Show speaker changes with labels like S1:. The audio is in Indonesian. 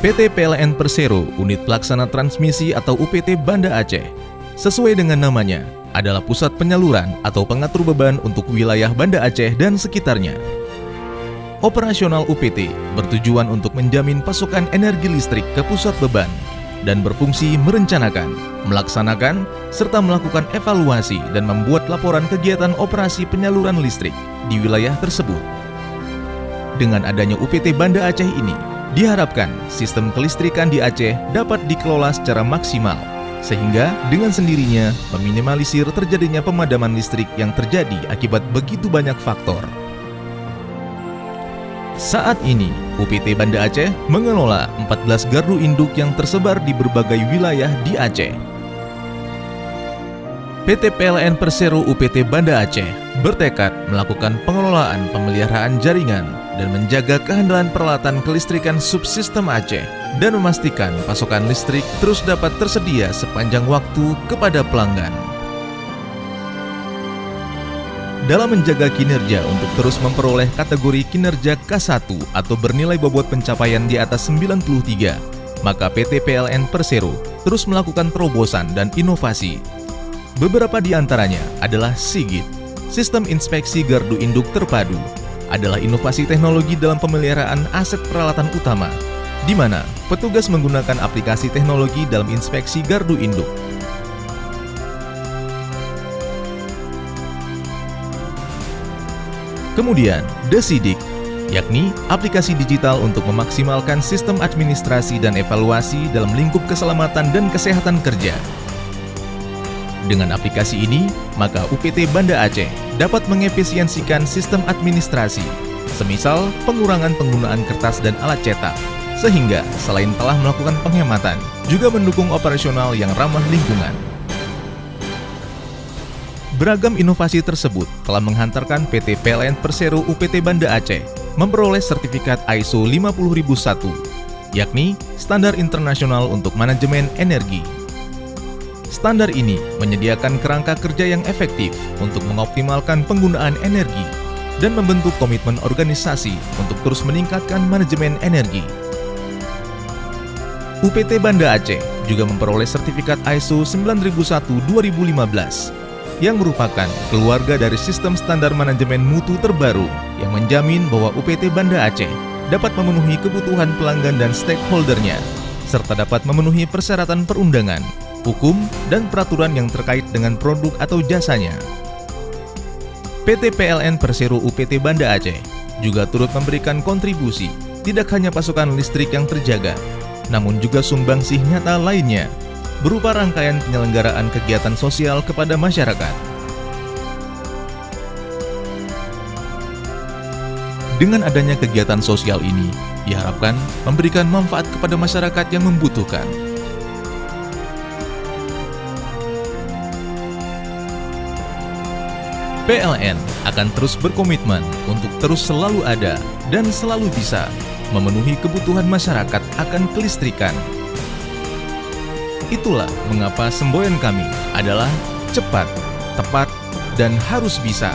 S1: PT PLN Persero Unit Pelaksana Transmisi atau UPT Banda Aceh, sesuai dengan namanya, adalah pusat penyaluran atau pengatur beban untuk wilayah Banda Aceh dan sekitarnya. Operasional UPT bertujuan untuk menjamin pasokan energi listrik ke pusat beban dan berfungsi merencanakan, melaksanakan, serta melakukan evaluasi dan membuat laporan kegiatan operasi penyaluran listrik di wilayah tersebut. Dengan adanya UPT Banda Aceh ini, diharapkan sistem kelistrikan di Aceh dapat dikelola secara maksimal, sehingga dengan sendirinya meminimalisir terjadinya pemadaman listrik yang terjadi akibat begitu banyak faktor. Saat ini, UPT Banda Aceh mengelola 14 gardu induk yang tersebar di berbagai wilayah di Aceh. PT PLN Persero UPT Banda Aceh bertekad melakukan pengelolaan pemeliharaan jaringan dan menjaga kehandalan peralatan kelistrikan subsistem Aceh dan memastikan pasokan listrik terus dapat tersedia sepanjang waktu kepada pelanggan. Dalam menjaga kinerja untuk terus memperoleh kategori kinerja K1 atau bernilai bobot pencapaian di atas 93, maka PT PLN Persero terus melakukan terobosan dan inovasi. Beberapa di antaranya adalah SIGIT, Sistem Inspeksi Gardu Induk Terpadu, adalah inovasi teknologi dalam pemeliharaan aset peralatan utama, di mana petugas menggunakan aplikasi teknologi dalam inspeksi gardu induk. Kemudian, DESIDIK, yakni aplikasi digital untuk memaksimalkan sistem administrasi dan evaluasi dalam lingkup keselamatan dan kesehatan kerja. Dengan aplikasi ini, maka UPT Banda Aceh dapat mengefisiensikan sistem administrasi, semisal pengurangan penggunaan kertas dan alat cetak, sehingga selain telah melakukan penghematan, juga mendukung operasional yang ramah lingkungan. Beragam inovasi tersebut telah menghantarkan PT PLN Persero UPT Banda Aceh memperoleh sertifikat ISO 50001, yakni Standar Internasional untuk Manajemen Energi. Standar ini menyediakan kerangka kerja yang efektif untuk mengoptimalkan penggunaan energi dan membentuk komitmen organisasi untuk terus meningkatkan manajemen energi. UPT Banda Aceh juga memperoleh sertifikat ISO 9001-2015 yang merupakan keluarga dari sistem standar manajemen mutu terbaru yang menjamin bahwa UPT Banda Aceh dapat memenuhi kebutuhan pelanggan dan stakeholdernya, serta dapat memenuhi persyaratan perundangan, hukum, dan peraturan yang terkait dengan produk atau jasanya. PT PLN Persero UPT Banda Aceh juga turut memberikan kontribusi tidak hanya pasokan listrik yang terjaga, namun juga sumbangsih nyata lainnya, berupa rangkaian penyelenggaraan kegiatan sosial kepada masyarakat. Dengan adanya kegiatan sosial ini, diharapkan memberikan manfaat kepada masyarakat yang membutuhkan. PLN akan terus berkomitmen untuk terus selalu ada dan selalu bisa memenuhi kebutuhan masyarakat akan kelistrikan. Itulah mengapa semboyan kami adalah cepat, tepat, dan harus bisa.